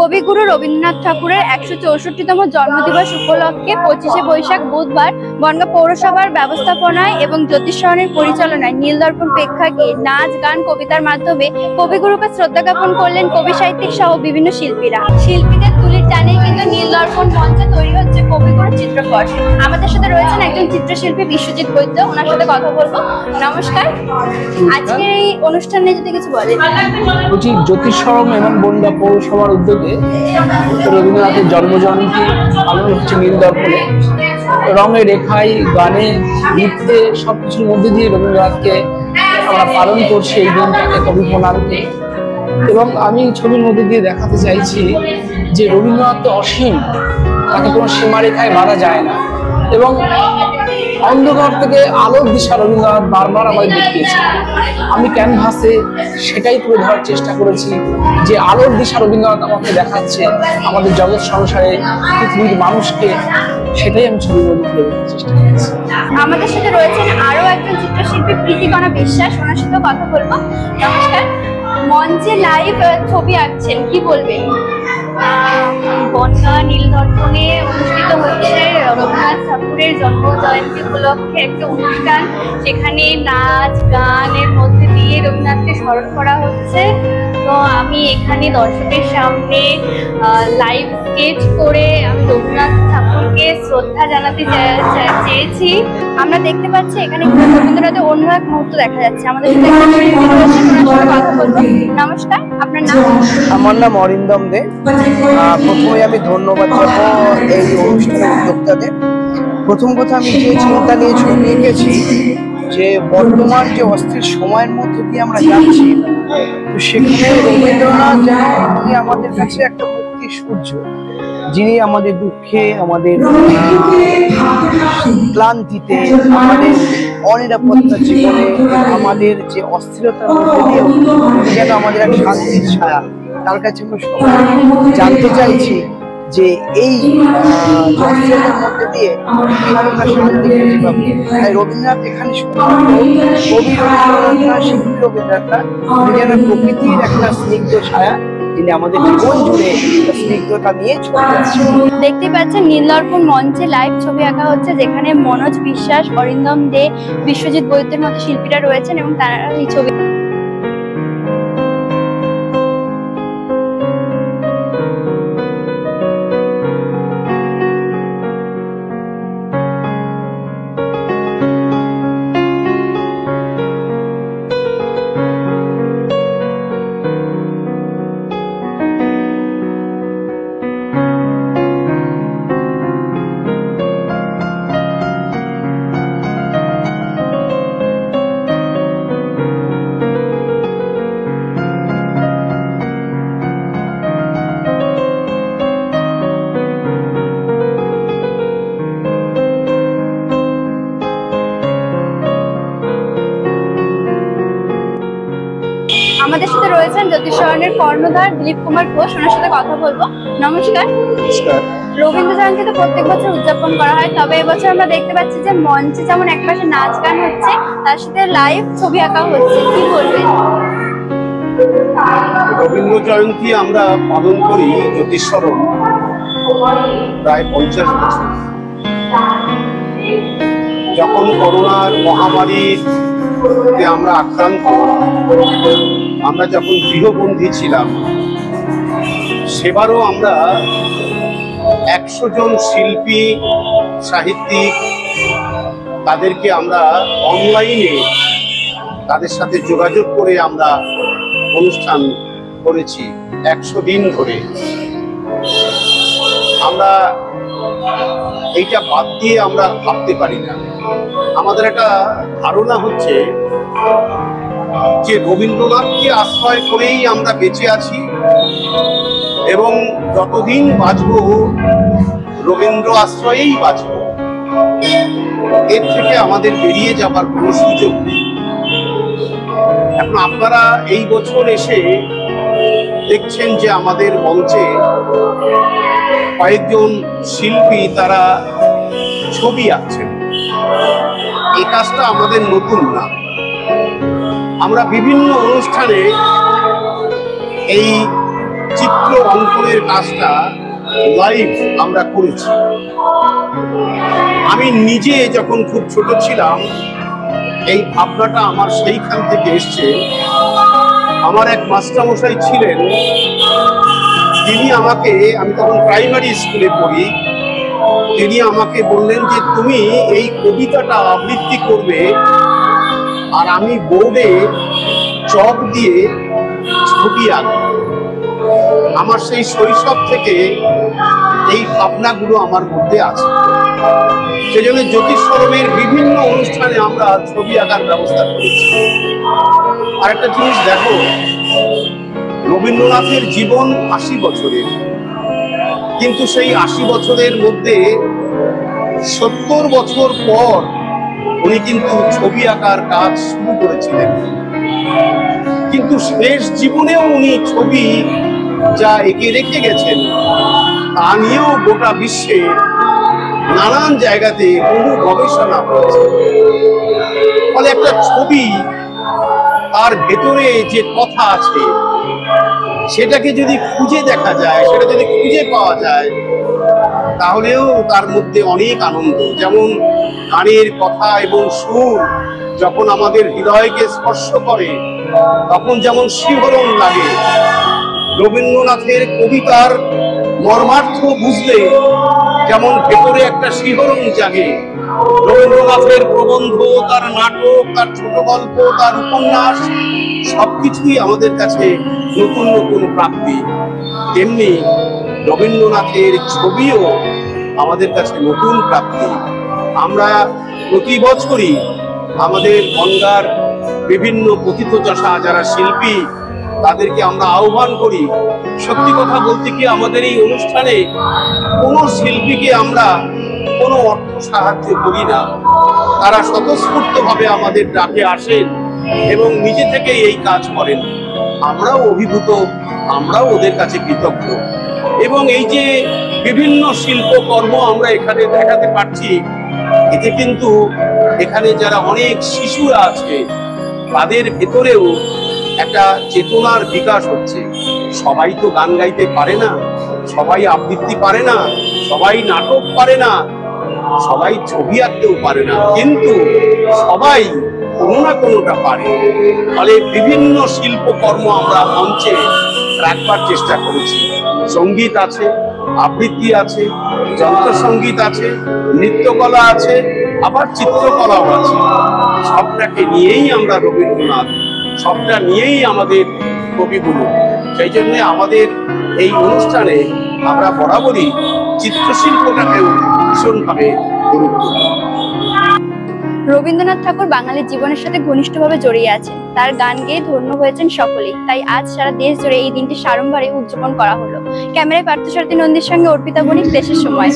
কবিগুরু রবীন্দ্রনাথ ঠাকুরের ১৬৪তম জন্মদিবস উপলক্ষে ২৫শে বৈশাখ বুধবার বনগাঁ পৌরসভার ব্যবস্থাপনায় এবং জ্যোতিষরণের পরিচালনায় নীলদর্পণ প্রেক্ষাগৃহে নাচ, গান, কবিতার মাধ্যমে কবিগুরুকে শ্রদ্ধা জ্ঞাপন করলেন কবি সাহিত্যিক সহ বিভিন্ন শিল্পীরা। শিল্পীদের তুলির টানে কিন্তু নীলদর্পণ মঞ্চে তৈরি হচ্ছে কবিগুরু চিত্রপট। আমাদের সাথে রয়েছেন একজন চিত্রশিল্পী বিশ্বজিৎ বৈদ্য, ওনার সাথে কথা বলবো। নমস্কার, আজকে এই অনুষ্ঠানে যদি কিছু বলেন। জ্যোতিষরণ এবং বনগাঁ পৌরসভার উদ্যোগে রবীন্দ্রনাথের জন্মজয়ন্তী পালন হচ্ছে নীলদর্পণে। রঙে, রেখায়, গানে, নৃত্যে সবকিছুর মধ্যে দিয়ে রবীন্দ্রনাথকে আমরা পালন করছি এই দিনটাকে, কবি প্রণামকে। এবং আমি ছবির মধ্যে দিয়ে দেখাতে চাইছি যে রবীন্দ্রনাথ তো অসীম, তাকে কোনো সীমারেখায় বাঁধা যায় না। এবং অন্ধকার থেকে আলোর দিশা রবীন্দ্রনাথ বারবার আমাদের দেখিয়েছে। আমি ক্যানভাসে সেটাই তুলে ধরার চেষ্টা করেছি যে আলোর দিশা রবীন্দ্রনাথ আমাকে দেখাচ্ছে আমাদের জগৎ সংসারে, পৃথিবীর মানুষকে। সেটাই আমি ছবির মধ্যে তুলে ধরার চেষ্টা করেছি। আমাদের সাথে রয়েছেন আরো একজন চিত্রশিল্পী প্রীতিকণা বিশ্বাস, ওনার সাথে কথা বলবো। নমস্কার, মঞ্চে লাইভ ছবি আঁকছেন, কি বলবেন? বনগাঁ নীলদর্পণে অনুষ্ঠিত হচ্ছে রবীন্দ্রনাথ ঠাকুরের জন্ম জয়ন্তী উপলক্ষে একটা অনুষ্ঠান। সেখানে নাচ গানের মধ্যে দিয়ে রবীন্দ্রনাথকে স্মরণ করা হচ্ছে। তো আমি এখানে দর্শকের সামনে লাইভ স্কেচ করে আমি রবীন্দ্রনাথ ঠাকুরকে শ্রদ্ধা জানাতে চেয়েছি। আমরা দেখতে পাচ্ছি এখানে রবীন্দ্রনাথের অন্য এক মুহূর্ত দেখা যাচ্ছে। আমাদের সাথে কথা বলবো। নমস্কার, আপনার নাম? আমার নাম অরিন্দম দে। প্রথমে আমি ধন্যবাদ জানাবো এই অনুষ্ঠানের উদ্যোক্তাদের। প্রথম কথা, আমি যে চিন্তা নিয়ে ছবি এঁকেছি যে বর্তমান যে অস্থির সময়ের মধ্যে দিয়ে আমরা যাচ্ছি, তো সেখানে রবীন্দ্রনাথ যেন উনি আমাদের কাছে একটা মুক্তির সূর্য, যিনি আমাদের দুঃখে, আমাদের ক্লান্তিতে, আমাদের অনিরাপত্তা জীবনে, আমাদের যে অস্থিরতার মধ্যে দিয়ে যেন আমাদের এক শান্তির ছায়া। তার কাছে আমরা সবাই জানতে চাইছি যে এই অস্থিরতার মধ্যে দিয়ে কিভাবে আমরা শান্তি খুঁজে পাবো। তাই রবীন্দ্রনাথ এখানে শুধুমাত্র কবি রবীন্দ্রনাথ না, শিল্পী রবীন্দ্রনাথ না, উনি যেন প্রকৃতির একটা স্নিগ্ধ ছায়া, যিনি আমাদের জীবন জুড়ে স্নিগ্ধতা নিয়ে ছবি আঁকছেন। দেখতে পাচ্ছেন নীলদর্পণ মঞ্চে লাইভ ছবি আঁকা হচ্ছে, যেখানে মনোজ বিশ্বাস, অরিন্দম দে, বিশ্বজিৎ বৈদ্যের মতো শিল্পীরা রয়েছেন এবং তারা এই ছবি আমাদের সাথে রয়েছেন জ্যোতিষরণের কর্ণধার দিলীপ কুমার ঘোষ, ওনার সাথে কথা বলবো। নমস্কার। রবীন্দ্র জয়ন্তী তো প্রত্যেক বছর উদযাপন করা হয়, তবে এবছর আমরা দেখতে পাচ্ছি যে মঞ্চে যেমন একপাশে নাচ গান হচ্ছে, তার সাথে লাইভ ছবি আঁকা হচ্ছে, কি বলবেন? রবীন্দ্র জয়ন্তী আমরা পালন করি জ্যোতিষরণ প্রায় 50 বছর। যখন করোনার মহামারীতে আমরা আক্রান্ত, আমরা যখন গৃহবন্দী ছিলাম, সেবারও আমরা 100 জন শিল্পী, সাহিত্যিক, তাদেরকে আমরা অনলাইনে তাদের সাথে যোগাযোগ করে আমরা অনুষ্ঠান করেছি 100 দিন ধরে। আমরা এইটা বাদ দিয়ে আমরা ভাবতে পারি না। আমাদের একটা ধারণা হচ্ছে যে রবীন্দ্রনাথকে আশ্রয় করেই আমরা বেঁচে আছি এবং যতদিন বাঁচব রবীন্দ্র আশ্রয়েই বাঁচব। এর থেকে আমাদের বেরিয়ে যাবার কোনো সুযোগ নেই। এখন আপনারা এই বছর এসে দেখছেন যে আমাদের মঞ্চে কয়েকজন শিল্পী তারা ছবি আঁকছেন। এই কাজটা আমাদের নতুন না। আমরা বিভিন্ন অনুষ্ঠানে এই চিত্র অঙ্কনের কাজটা লাইভ আমরা করেছি। আমি নিজে যখন খুব ছোট ছিলাম, এই ভাবনাটা আমার সেইখান থেকে এসছে। আমার এক মাস্টারমশাই ছিলেন, তিনি আমাকে, আমি তখন প্রাইমারি স্কুলে পড়ি, তিনি আমাকে বললেন যে তুমি এই কবিতাটা আবৃত্তি করবে আর আমি বোর্ডে চক দিয়ে ছবি আঁকব। আমার সেই শৈশব থেকে এই ভাবনাগুলো আমার মধ্যে আছে। সেজন্য জ্যোতিষরমের বিভিন্ন অনুষ্ঠানে আমরা ছবি আঁকার ব্যবস্থা করেছি। আর একটা জিনিস দেখো, রবীন্দ্রনাথের জীবন ৮০ বছরের, কিন্তু সেই ৮০ বছরের মধ্যে ৭০ বছর পর উনি কিন্তু ছবি আঁকার কাজ শুরু করেছিলেন। কিন্তু শেষ জীবনেও উনি ছবি যা এঁকে রেখে গেছেন তা নিয়েও গোটা বিশ্বে নানান জায়গাতে বহু গবেষণা হয়েছে। ফলে একটা ছবি, তার ভেতরে যে কথা আছে সেটাকে যদি খুঁজে দেখা যায়, সেটা যদি খুঁজে পাওয়া যায়, তাহলেও তার মধ্যে অনেক আনন্দ। যেমন গানের কথা এবং সুর যখন আমাদের হৃদয়কে স্পর্শ করে তখন যেমন শিহরণ লাগে, রবীন্দ্রনাথের কবিতার মর্মার্থ বুঝলে যেমন ভেতরে একটা শিহরণ জাগে। রবীন্দ্রনাথের প্রবন্ধ, তার নাটক, তার ছোট গল্প, তার উপন্যাস সবকিছুই আমাদের কাছে নতুন নতুন প্রাপ্তি। তেমনি রবীন্দ্রনাথের ছবিও আমাদের কাছে নতুন প্রাপ্তি। আমরা প্রতি বছরই আমাদের বনগাঁর বিভিন্ন পতিতযশা যারা শিল্পী, তাদেরকে আমরা আহ্বান করি। সত্যি কথা বলতে কি, আমাদের এই অনুষ্ঠানে কোনো শিল্পীকে আমরা কোনো অর্থ সাহায্য করি না। তারা স্বতঃস্ফূর্তভাবে আমাদের ডাকে আসেন এবং নিজে থেকে এই কাজ করেন। আমরাও অভিভূত, আমরাও ওদের কাছে কৃতজ্ঞ। এবং এই যে বিভিন্ন শিল্পকর্ম আমরা এখানে দেখাতে পারছি, এতে কিন্তু এখানে যারা অনেক শিশুরা আছে তাদের ভেতরেও একটা চেতনার বিকাশ হচ্ছে। সবাই তো গান গাইতে পারে না, সবাই আবৃত্তি পারে না, সবাই নাটক পারে না, সবাই ছবি আঁকতেও পারে না, কিন্তু সবাই কোনো না কোনোটা পারে। ফলে বিভিন্ন শিল্পকর্ম আমরা মঞ্চে রাখবার চেষ্টা করেছি। সঙ্গীত আছে, আবৃত্তি আছে, যন্ত্রসঙ্গীত আছে, নৃত্যকলা আছে, আবার চিত্রকলাও আছে। সবটাকে নিয়েই আমরা রবীন্দ্রনাথ, সবটা নিয়েই আমাদের কবিগুরু। সেই জন্য আমাদের এই অনুষ্ঠানে আমরা বরাবরই চিত্রশিল্পটাকেও ভীষণভাবে গুরুত্ব দিই। রবীন্দ্রনাথ ঠাকুর বাঙালির জীবনের সাথে ঘনিষ্ঠভাবে জড়িয়ে আছেন। তার গান গেয়ে ধন্য হয়েছেন সকলেই। তাই আজ সারা দেশ জুড়ে এই দিনটি সাড়ম্বরে উদযাপন করা হলো। ক্যামেরায় পার্থসারথী নন্দীর সঙ্গে অর্পিতা বণিক, দেশের সময়।